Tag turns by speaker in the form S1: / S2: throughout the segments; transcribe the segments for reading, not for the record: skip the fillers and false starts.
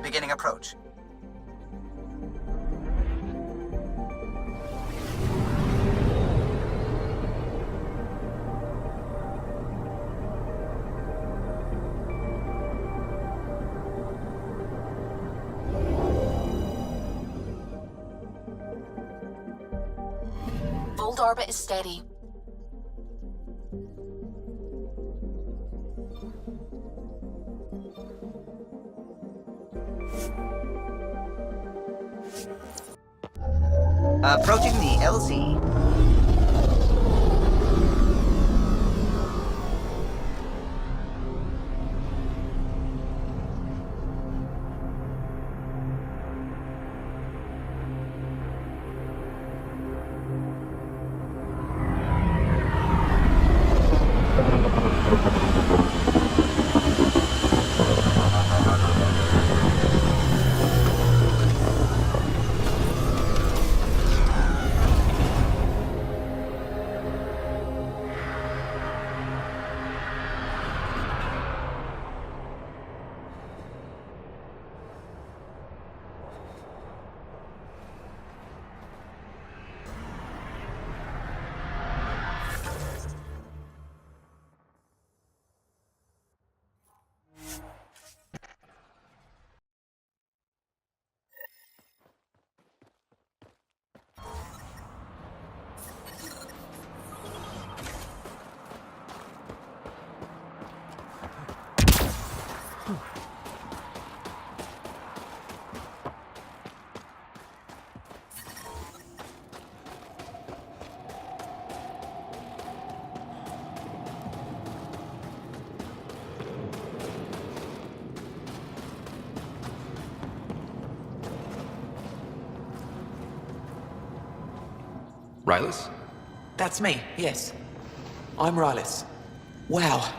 S1: Beginning approach.
S2: Fold orbit is steady.
S1: Approaching the LZ.
S3: Rylus?
S4: That's me, yes. I'm Rylus. Wow,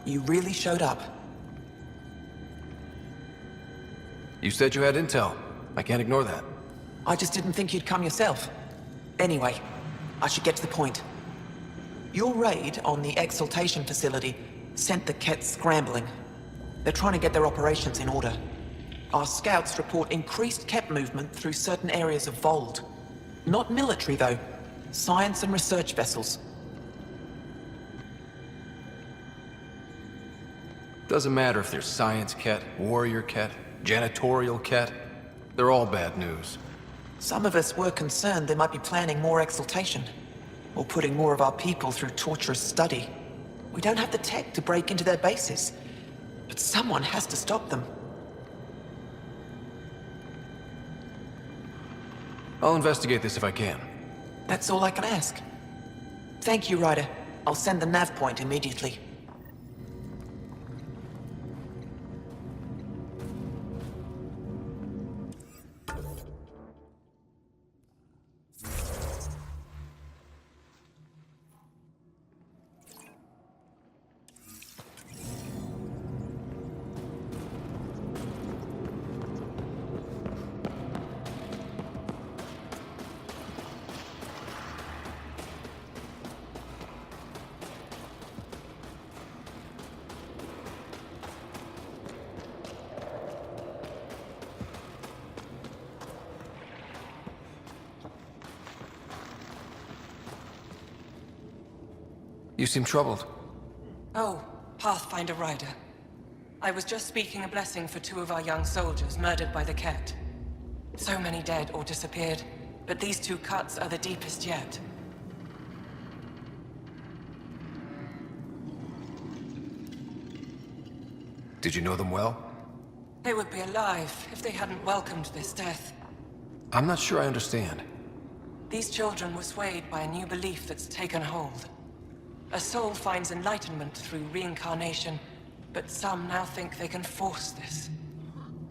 S4: you really showed up.
S3: You said you had intel. I can't ignore that.
S4: I just didn't think you'd come yourself. Anyway, I should get to the point. Your raid on the exaltation facility sent the Kett scrambling. They're trying to get their operations in order. Our scouts report increased Kett movement through certain areas of Vold. Not military, though. Science and research vessels.
S3: Doesn't matter if there's science Kett, warrior Kett, janitorial Kett. They're all bad news.
S4: Some of us were concerned they might be planning more exaltation, or putting more of our people through torturous study. We don't have the tech to break into their bases, but someone has to stop them.
S3: I'll investigate this if I can.
S4: That's all I can ask. Thank you, Ryder. I'll send the nav point immediately.
S3: You seem troubled.
S5: Oh, Pathfinder Ryder. I was just speaking a blessing for 2 of our young soldiers murdered by the Kett. So many dead or disappeared, but these 2 cuts are the deepest yet.
S3: Did you know them well?
S5: They would be alive if they hadn't welcomed this death.
S3: I'm not sure I understand.
S5: These children were swayed by a new belief that's taken hold. A soul finds enlightenment through reincarnation, but some now think they can force this.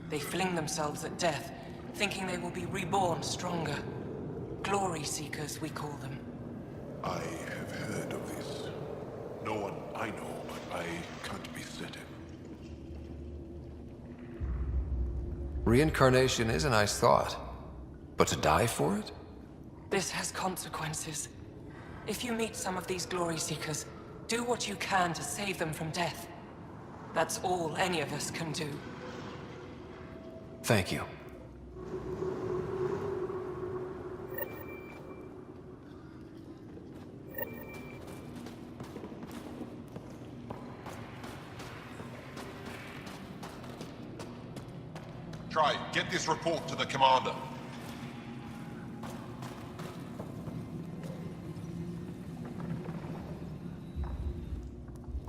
S5: They fling themselves at death, thinking they will be reborn stronger. Glory seekers, we call them.
S6: I have heard of this. No one I know, but I can't be certain.
S3: Reincarnation is a nice thought, but to die for it?
S5: This has consequences. If you meet some of these glory seekers, do what you can to save them from death. That's all any of us can do.
S3: Thank you.
S6: Try, get this report to the commander.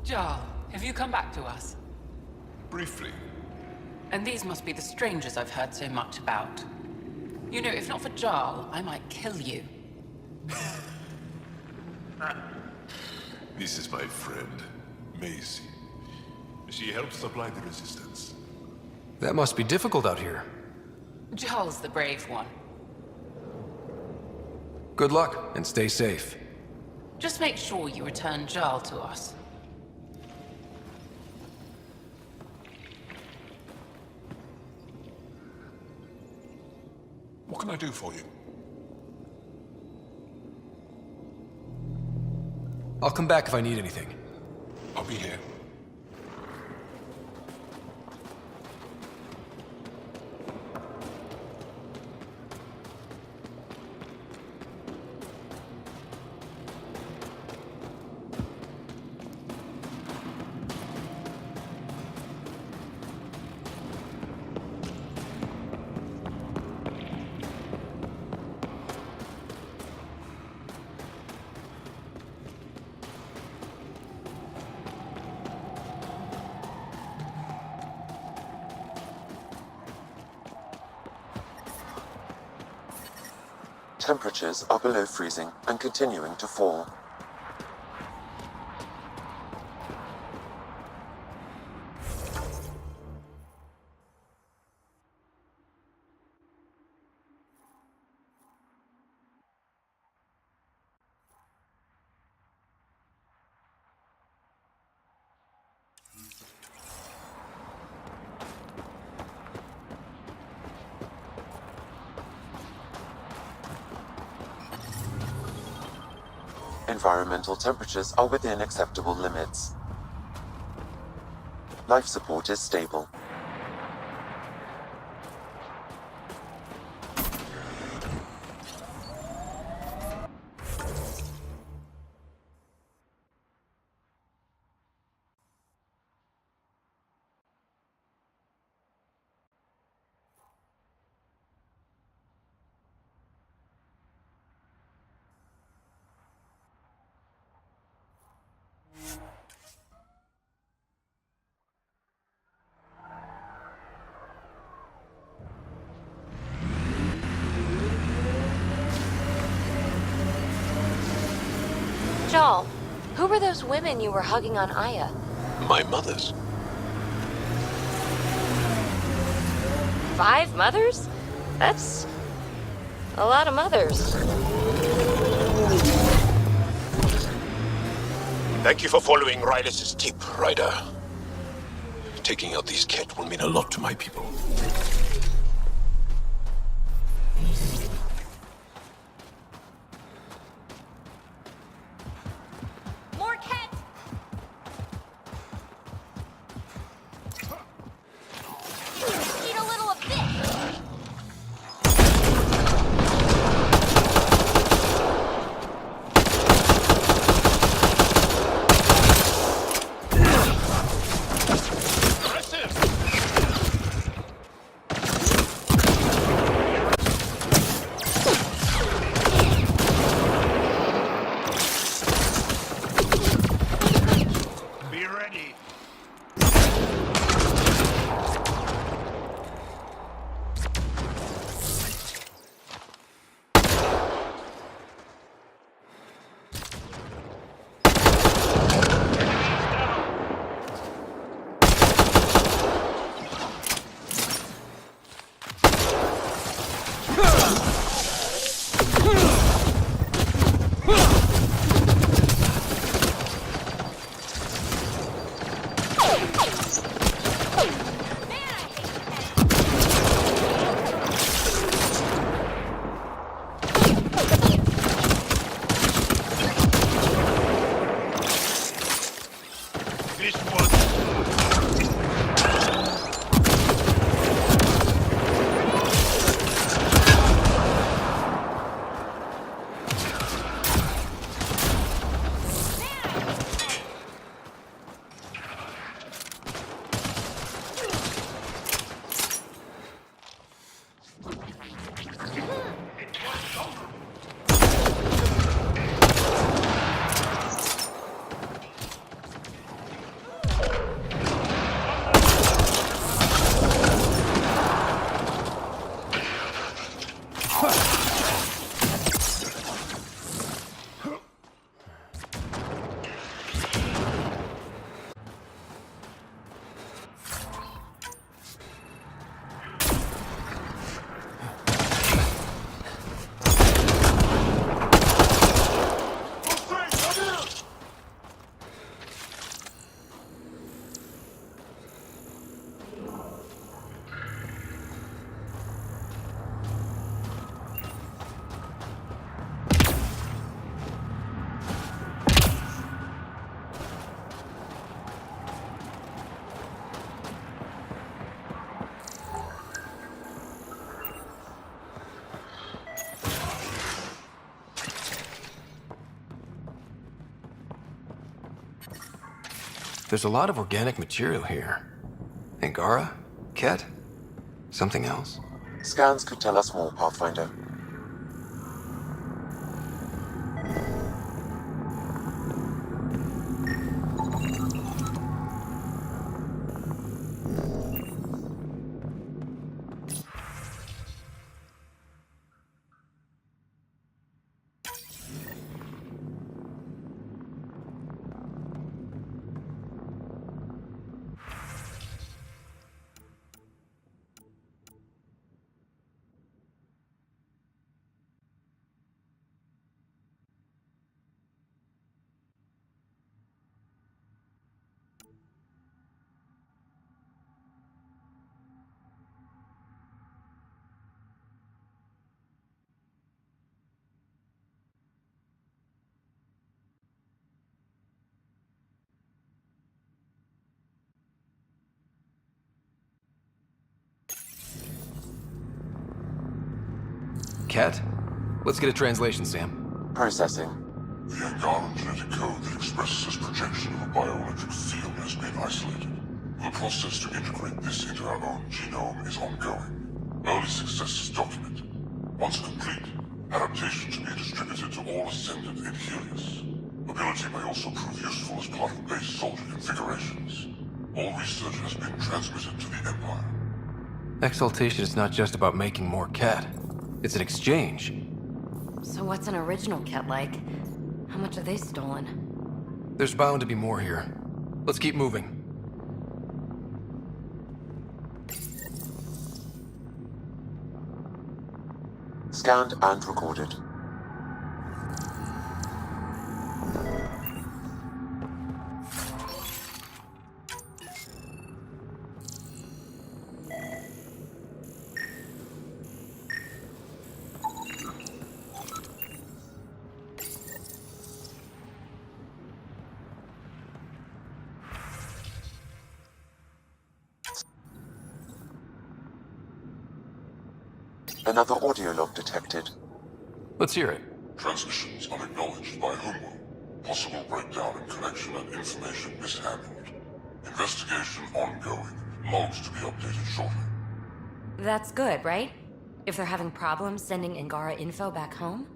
S2: Jarl, have you come back to us?
S6: Briefly.
S2: And these must be the strangers I've heard so much about. You know, if not for Jarl, I might kill you.
S6: This is my friend, Maisie. She helps supply the resistance.
S3: That must be difficult out here.
S2: Jarl's the brave one.
S3: Good luck, and stay safe.
S2: Just make sure you return Jarl to us.
S6: What can I do for you?
S3: I'll come back if I need anything.
S6: I'll be here.
S7: Temperatures are below freezing and continuing to fall. Environmental temperatures are within acceptable limits. Life support is stable.
S8: Joel, who were those women you were hugging on Aya?
S6: My mother's.
S8: 5 mothers? That's a lot of mothers.
S6: Thank you for following Rylis' tip, Ryder. Taking out these Ket will mean a lot to my people.
S8: More Ket! Eat a little of this!
S3: There's a lot of organic material here. Angara? Ket? Something else?
S7: Scans could tell us more, Pathfinder.
S3: Ket? Let's get a translation, Sam.
S7: Processing.
S9: The Angaran genetic code that expresses this projection of a bioelectric field has been isolated. The process to integrate this into our own genome is ongoing. Early success is documented. Once complete, adaptations may be distributed to all Ascendant in Helios. Ability may also prove useful as part of base soldier configurations. All research has been transmitted to the Empire.
S3: Exaltation is not just about making more Ket. It's an exchange.
S8: So what's an original cat like? How much have they stolen?
S3: There's bound to be more here. Let's keep moving.
S7: Scanned and recorded. Another audio log detected.
S3: Let's hear it.
S9: Transmissions unacknowledged by Homeworld. Possible breakdown in connection and information mishandled. Investigation ongoing. Logs to be updated shortly.
S8: That's good, right? If they're having problems sending Angara info back home?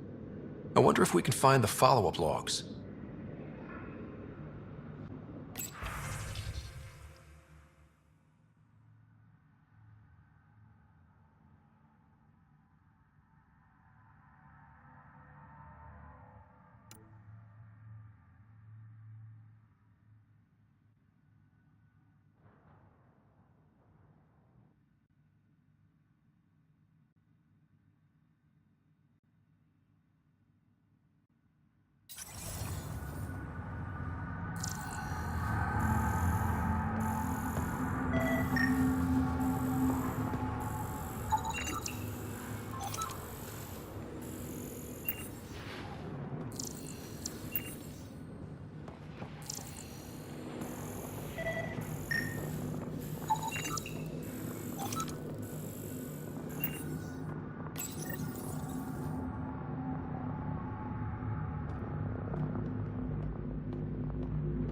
S3: I wonder if we can find the follow-up logs.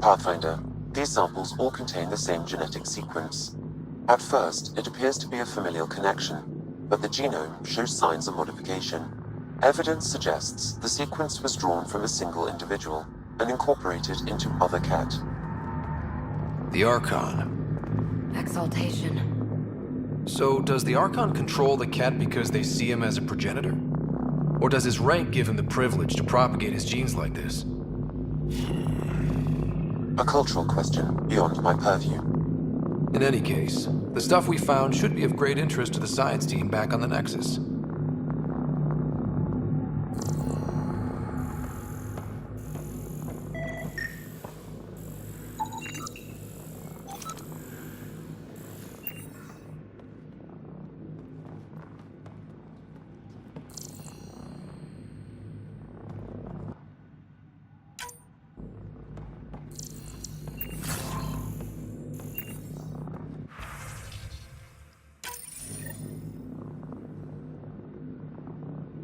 S7: Pathfinder, these samples all contain the same genetic sequence. At first, it appears to be a familial connection, but the genome shows signs of modification. Evidence suggests the sequence was drawn from a single individual and incorporated into other cat.
S3: The Archon.
S8: Exaltation.
S3: So, does the Archon control the Ket because they see him as a progenitor? Or does his rank give him the privilege to propagate his genes like this?
S7: A cultural question beyond my purview.
S3: In any case, the stuff we found should be of great interest to the science team back on the Nexus.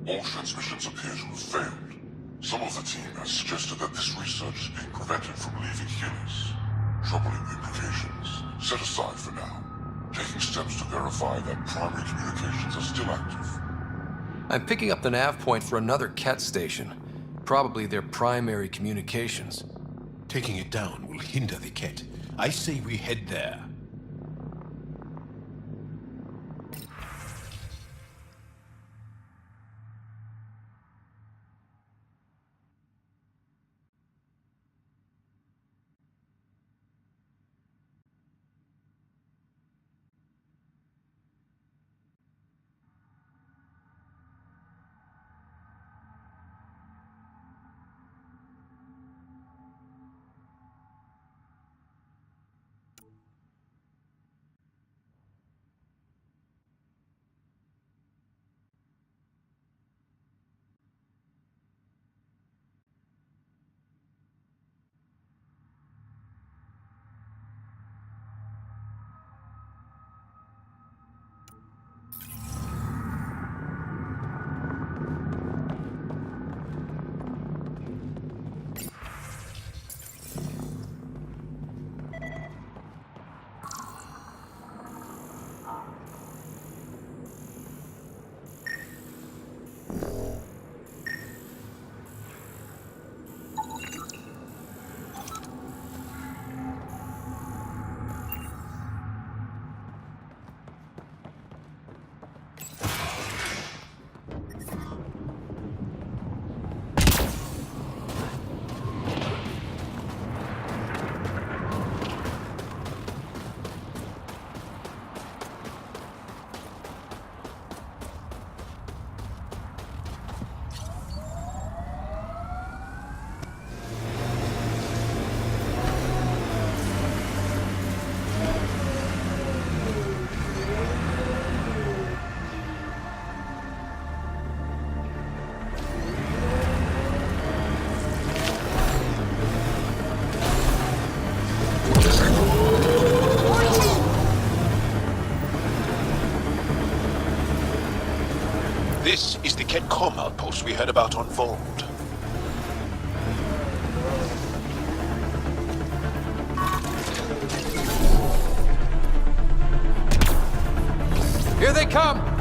S9: All transmissions appear to have failed. Some of the team has suggested that this research is being prevented from leaving Helios. troubling implications. Set aside for now. Taking steps to verify that primary communications are still active.
S3: I'm picking up the nav point for another cat station. Probably their primary communications.
S6: Taking it down will hinder the Ket. I say we head there. This is the Ketcom outpost we heard about on Vold.
S3: Here they come!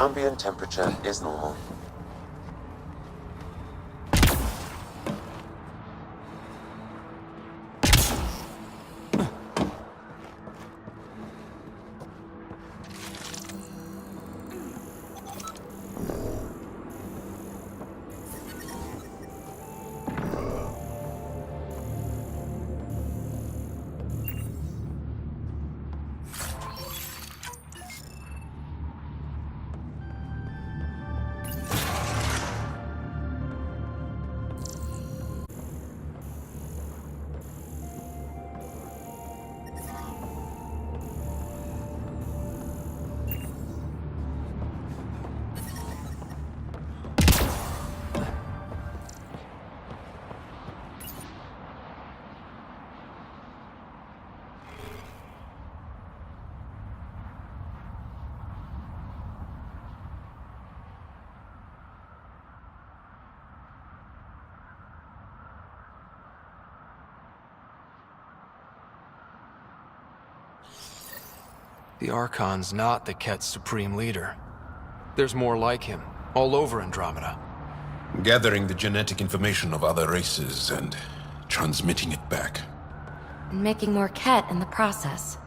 S7: Ambient temperature is normal.
S3: The Archon's not the Ket's supreme leader. There's more like him, all over Andromeda.
S6: Gathering the genetic information of other races and transmitting it back.
S8: And making more Ket in the process.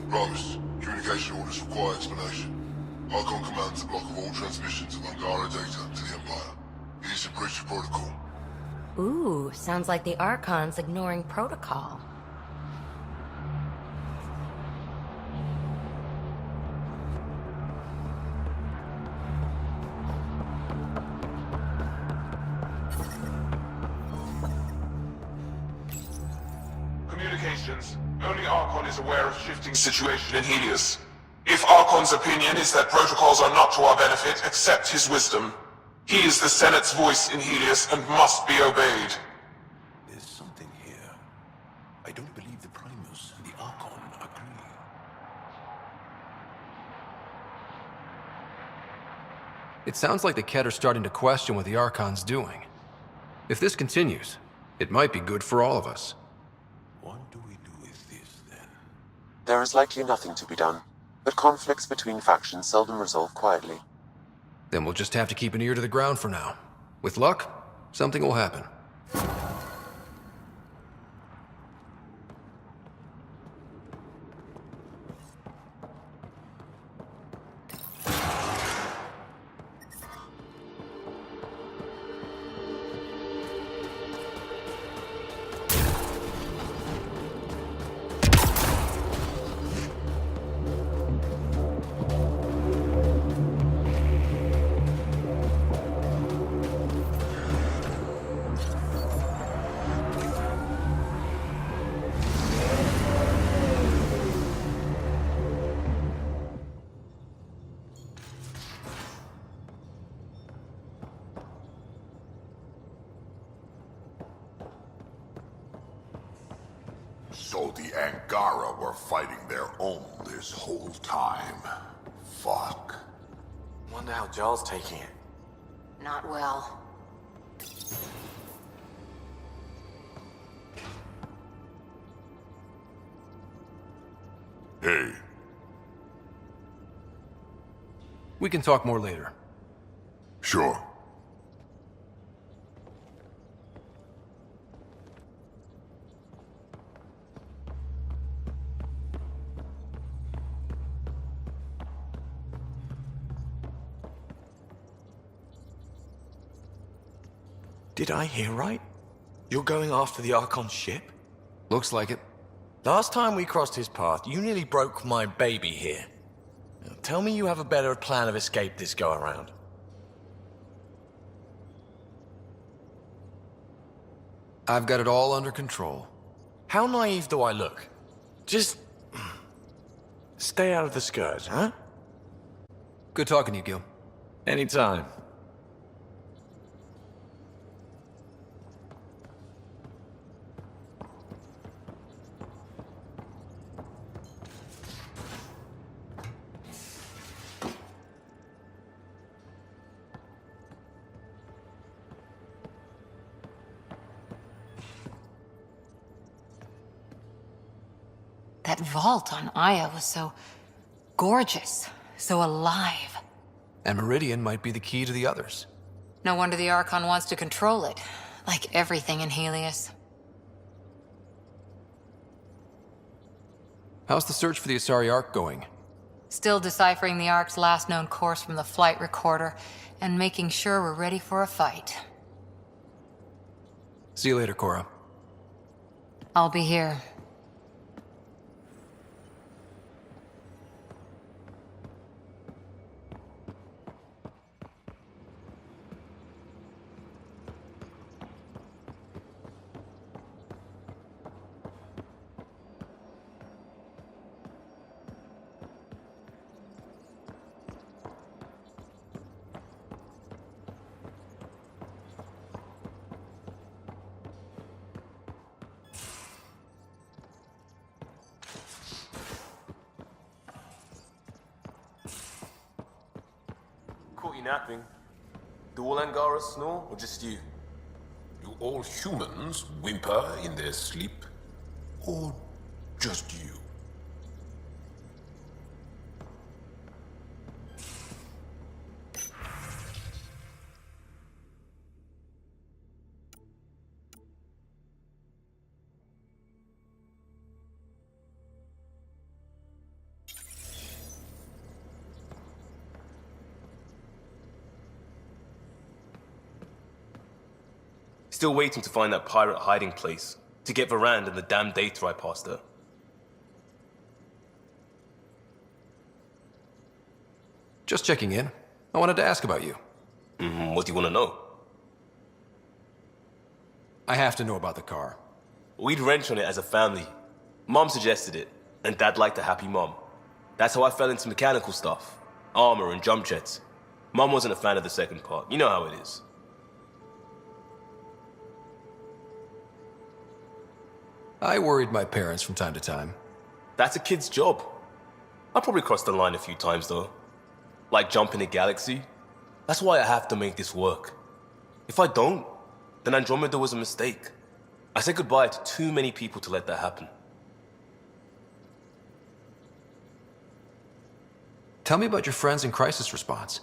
S9: Rose, communication orders require explanation. Archon commands a block of all transmissions of Angara data to the Empire. It is a breach of protocol.
S8: Ooh, sounds like the Archon's ignoring protocol.
S10: Communications. Only Archon is aware of shifting situation in Helios. If Archon's opinion is that protocols are not to our benefit, accept his wisdom. He is the Senate's voice in Helios and must be obeyed.
S6: There's something here. I don't believe the Primus and the Archon agree.
S3: It sounds like the Ket are starting to question what the Archon's doing. If this continues, it might be good for all of us.
S6: What do we do with this, then?
S7: There is likely nothing to be done, but conflicts between factions seldom resolve quietly.
S3: Then we'll just have to keep an ear to the ground for now. With luck, something will happen.
S9: So the Angara were fighting their own this whole time. Fuck.
S11: Wonder how Jarl's taking it.
S8: Not well.
S9: Hey,
S3: We can talk more later.
S9: sure.
S11: Did I hear right? You're going after the Archon's ship?
S3: Looks like it.
S11: Last time we crossed his path, you nearly broke my baby here. Now, tell me you have a better plan of escape this go-around.
S3: I've got it all under control.
S11: How naive do I look? Just... stay out of the skirt, huh?
S3: Good talking to you, Gil.
S11: Anytime.
S12: That vault on Aya was so gorgeous, so alive.
S3: And Meridian might be the key to the others.
S12: No wonder the Archon wants to control it, like everything in Helios.
S3: How's the search for the Asari Ark going?
S12: Still deciphering the Ark's last known course from the flight recorder, and making sure we're ready for a fight.
S3: See you later, Cora.
S12: I'll be here.
S13: Caught you napping. Do all Angaras snore, or just you?
S6: Do all humans whimper in their sleep? Or just you?
S13: Still waiting to find that pirate hiding place, to get Varand and the damn data I passed her.
S3: Just checking in. I wanted to ask about you.
S13: What do you want to know?
S3: I have to know about the car.
S13: We'd wrench on it as a family. Mom suggested it, and Dad liked a happy mom. That's how I fell into mechanical stuff. Armor and jump jets. Mom wasn't a fan of the second part. You know how it is.
S3: I worried my parents from time to time.
S13: That's a kid's job. I probably crossed the line a few times, though. Like jumping a galaxy. That's why I have to make this work. If I don't, then Andromeda was a mistake. I said goodbye to too many people to let that happen.
S3: Tell me about your friends in crisis response.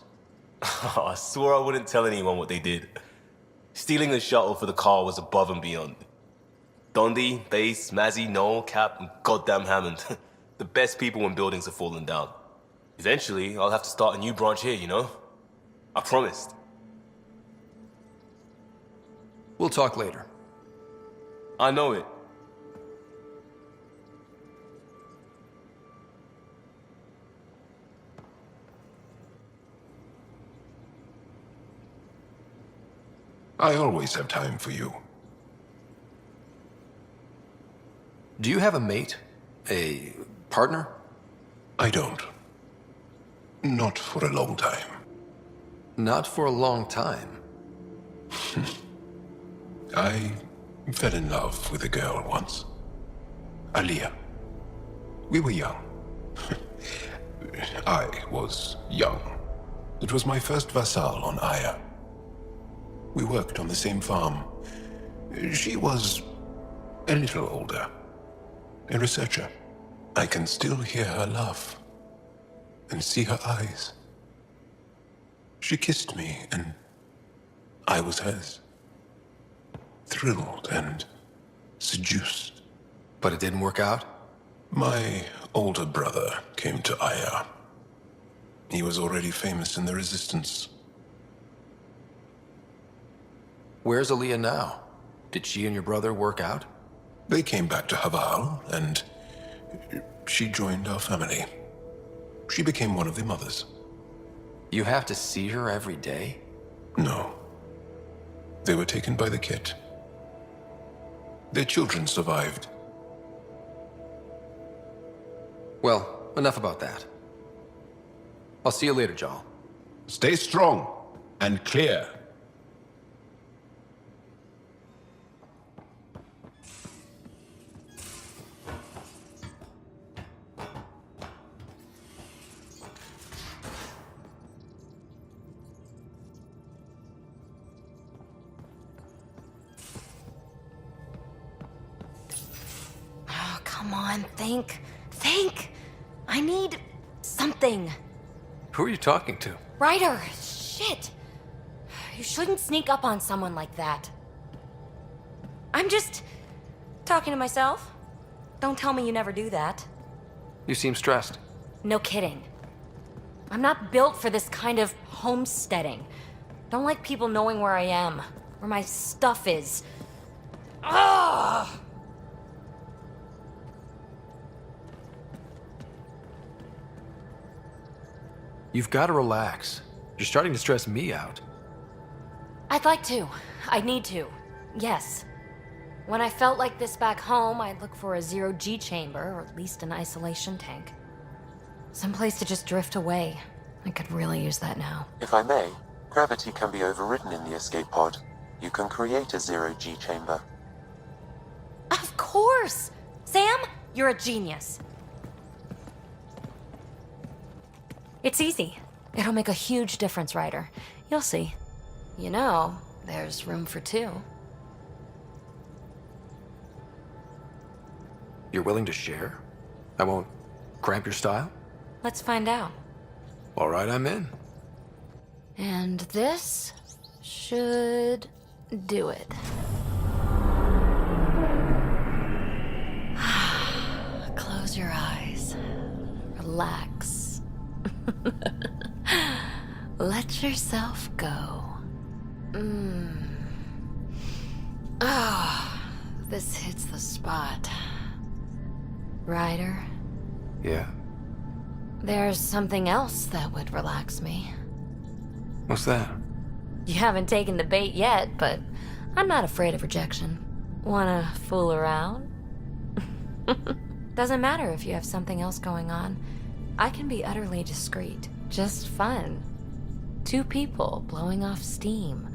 S13: I swore I wouldn't tell anyone what they did. Stealing the shuttle for the car was above and beyond. Dondi, Base, Mazzy, Noel, Cap, and goddamn Hammond. The best people when buildings have fallen down. Eventually, I'll have to start a new branch here, you know? I promised.
S3: We'll talk later.
S13: I know it.
S6: I always have time for you.
S3: Do you have a mate? A partner?
S6: I don't. Not for a long time.
S3: Not for a long time.
S6: I fell in love with a girl once. Aliyah. We were young. I was young. It was my first vassal on Aya. We worked on the same farm. She was a little older. A researcher. I can still hear her laugh and see her eyes. She kissed me and I was hers. Thrilled and seduced.
S3: But it didn't work out?
S6: My older brother came to Aya. He was already famous in the Resistance.
S3: Where's Aliyah now? Did she and your brother work out?
S6: They came back to Haval, and she joined our family. She became one of the mothers.
S3: You have to see her every day?
S6: No. They were taken by the Kett. Their children survived.
S3: Well, enough about that. I'll see you later, Jal.
S6: Stay strong and clear.
S8: Oh, come on, think. Think! I need something.
S3: Who are you talking to?
S8: Ryder! Shit! You shouldn't sneak up on someone like that. I'm just talking to myself. Don't tell me you never do that.
S3: You seem stressed.
S8: No kidding. I'm not built for this kind of homesteading. Don't like people knowing where I am, where my stuff is. Ugh!
S3: You've got to relax. You're starting to stress me out.
S8: I'd like to. I need to. Yes. When I felt like this back home, I'd look for a zero-G chamber, or at least an isolation tank. Someplace to just drift away. I could really use that now.
S7: If I may, gravity can be overridden in the escape pod. You can create a zero-G chamber.
S8: Of course! Sam, you're a genius. It's easy. It'll make a huge difference, Ryder. You'll see. You know, there's room for two.
S3: You're willing to share? I won't cramp your style?
S8: Let's find out.
S3: All right, I'm in.
S8: And this should do it. Close your eyes. Relax. Let yourself go. Oh, this hits the spot. Ryder?
S3: Yeah?
S8: There's something else that would relax me.
S3: What's that?
S8: You haven't taken the bait yet, but I'm not afraid of rejection. Wanna fool around? Doesn't matter if you have something else going on. I can be utterly discreet. Just fun. Two people blowing off steam.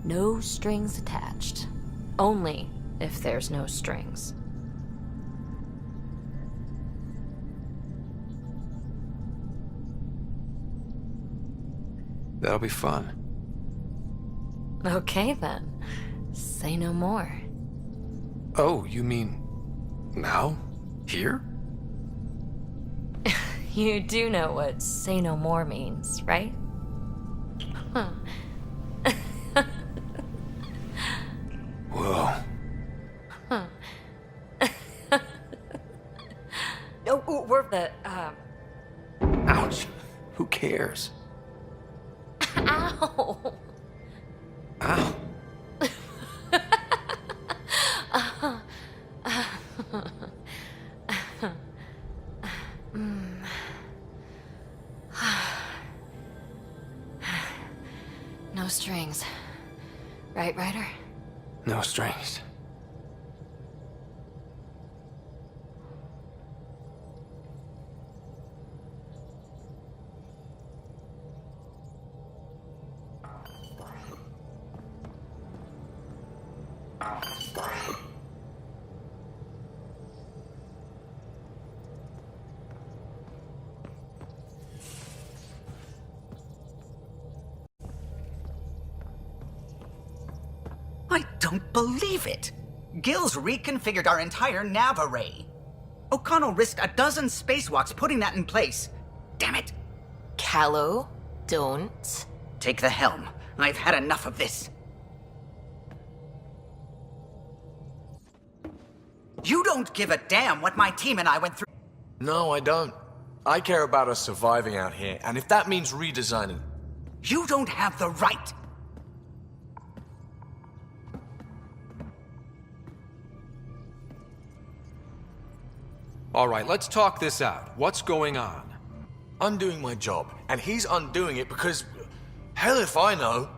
S8: No strings attached. Only if there's no strings.
S3: That'll be fun.
S8: Okay then. Say no more.
S3: Oh, you mean now? Here?
S8: You do know what say no more means, right?
S3: Whoa.
S8: No, we're the,
S3: Ouch. Who cares?
S8: Ow!
S3: Ow.
S8: No strings. Right, Ryder?
S3: No strings.
S1: I don't believe it! Gil's reconfigured our entire nav array. O'Connell risked a dozen spacewalks putting that in place. Damn it!
S14: Callow, don't.
S1: Take the helm. I've had enough of this. You don't give a damn what my team and I went through.
S11: No, I don't. I care about us surviving out here, and if that means redesigning...
S1: You don't have the right!
S3: All right, let's talk this out. What's going on?
S11: I'm doing my job, and he's undoing it because... Hell if I know.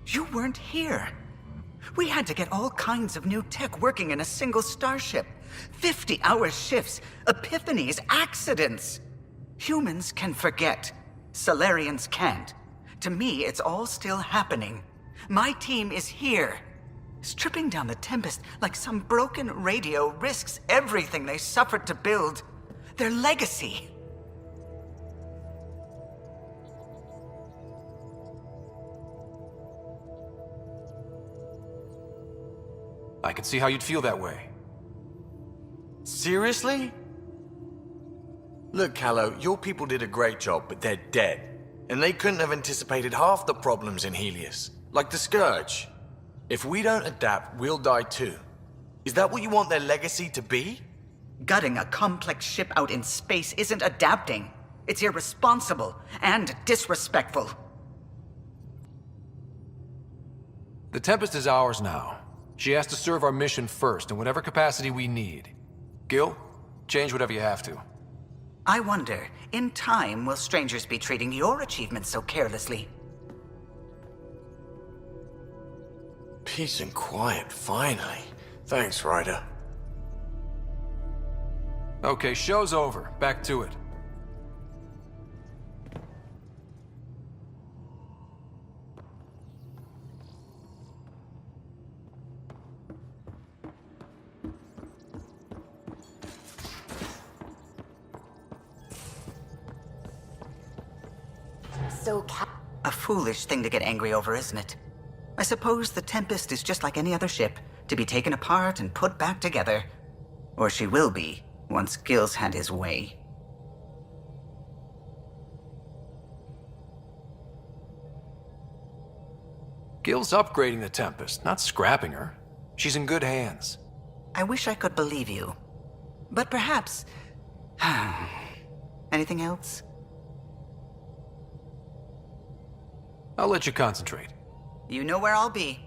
S1: You weren't here. We had to get all kinds of new tech working in a single starship. 50-hour shifts, epiphanies, accidents. Humans can forget. Solarians can't. To me, it's all still happening. My team is here. Stripping down the Tempest like some broken radio risks everything they suffered to build. Their legacy.
S3: I can see how you'd feel that way.
S11: Seriously? Look, Callow, your people did a great job, but they're dead. And they couldn't have anticipated half the problems in Helios. Like the Scourge. If we don't adapt, we'll die too. Is that what you want their legacy to be?
S1: Gutting a complex ship out in space isn't adapting. It's irresponsible and disrespectful.
S3: The Tempest is ours now. She has to serve our mission first in whatever capacity we need. Gil, change whatever you have to.
S1: I wonder, in time, will strangers be treating your achievements so carelessly?
S11: Peace and quiet, finally. Thanks, Ryder.
S3: Okay, show's over. Back to it.
S1: A foolish thing to get angry over, isn't it? I suppose the Tempest is just like any other ship, to be taken apart and put back together. Or she will be, once Gil's had his way.
S3: Gil's upgrading the Tempest, not scrapping her. She's in good hands.
S1: I wish I could believe you. But perhaps... Anything else?
S3: I'll let you concentrate.
S1: You know where I'll be.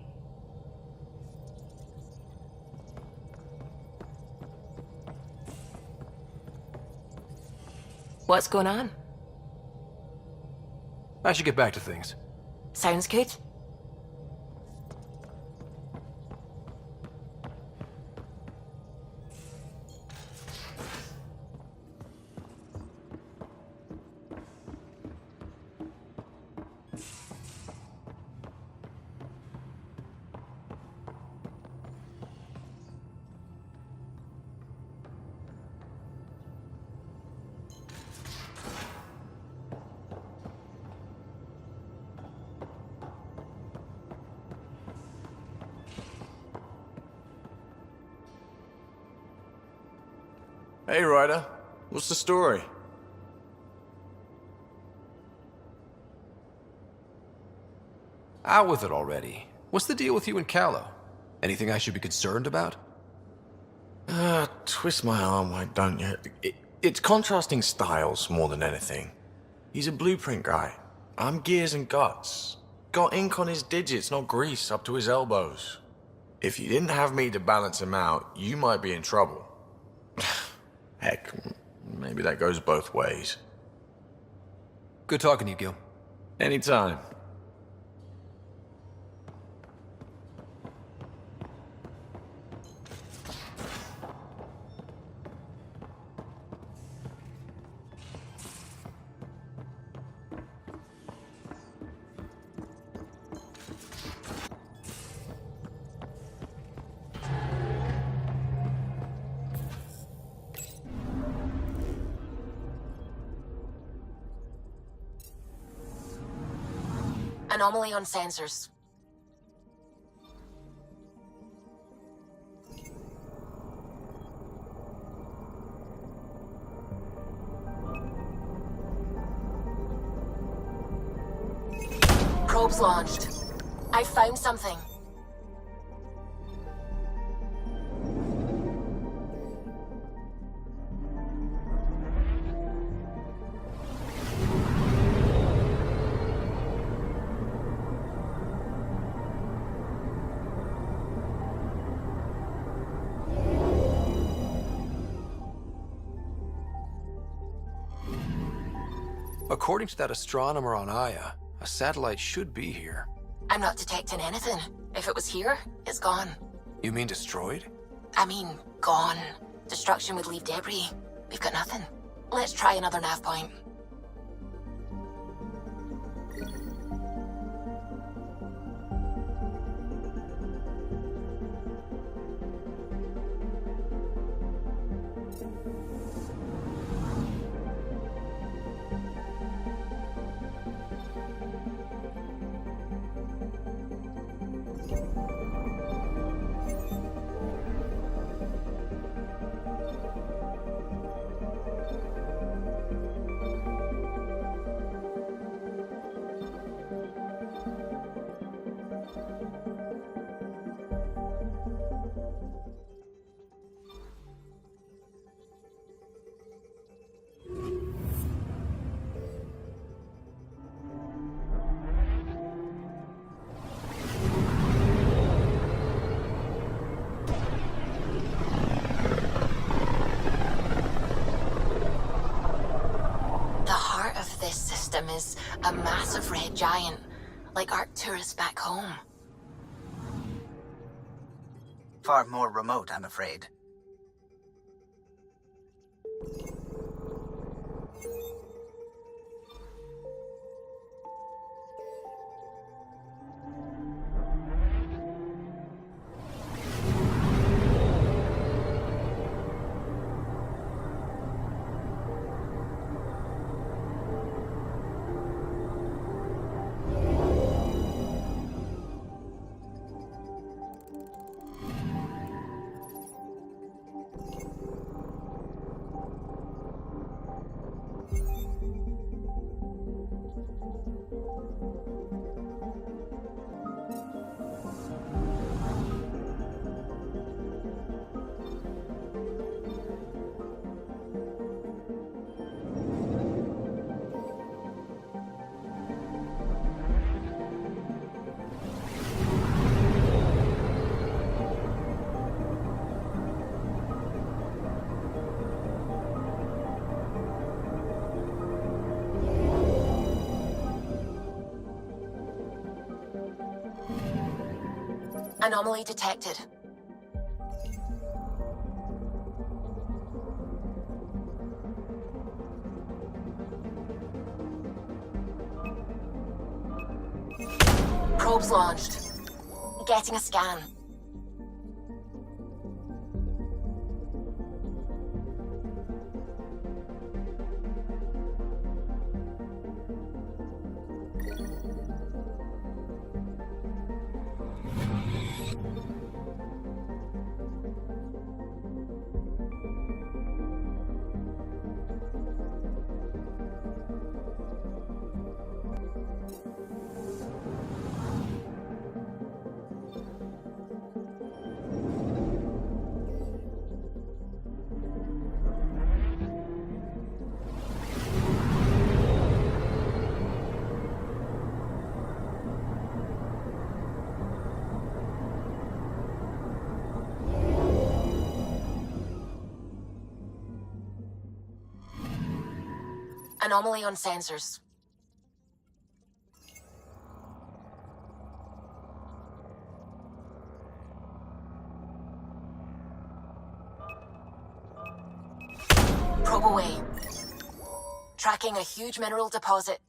S14: What's going on?
S3: I should get back to things.
S14: Sounds good.
S11: Hey, Ryder. What's the story?
S3: Out with it already. What's the deal with you and Callow? Anything I should be concerned about?
S11: Twist my arm, why don't you? It's contrasting styles more than anything. He's a blueprint guy. I'm gears and guts. Got ink on his digits, not grease up to his elbows. If you didn't have me to balance him out, you might be in trouble. Heck, maybe that goes both ways.
S3: Good talking to you, Gil.
S11: Anytime.
S14: Anomaly on sensors. Probes launched. I found something.
S3: According to that astronomer on Aya, a satellite should be here.
S14: I'm not detecting anything. If it was here, it's gone.
S3: You mean destroyed?
S14: I mean, gone. Destruction would leave debris. We've got nothing. Let's try another nav point. if this system is a massive red giant, like Arcturus back home.
S1: Far more remote, I'm afraid.
S14: Anomaly detected. Probes launched. Getting a scan. Anomaly on sensors. Probe away. Tracking a huge mineral deposit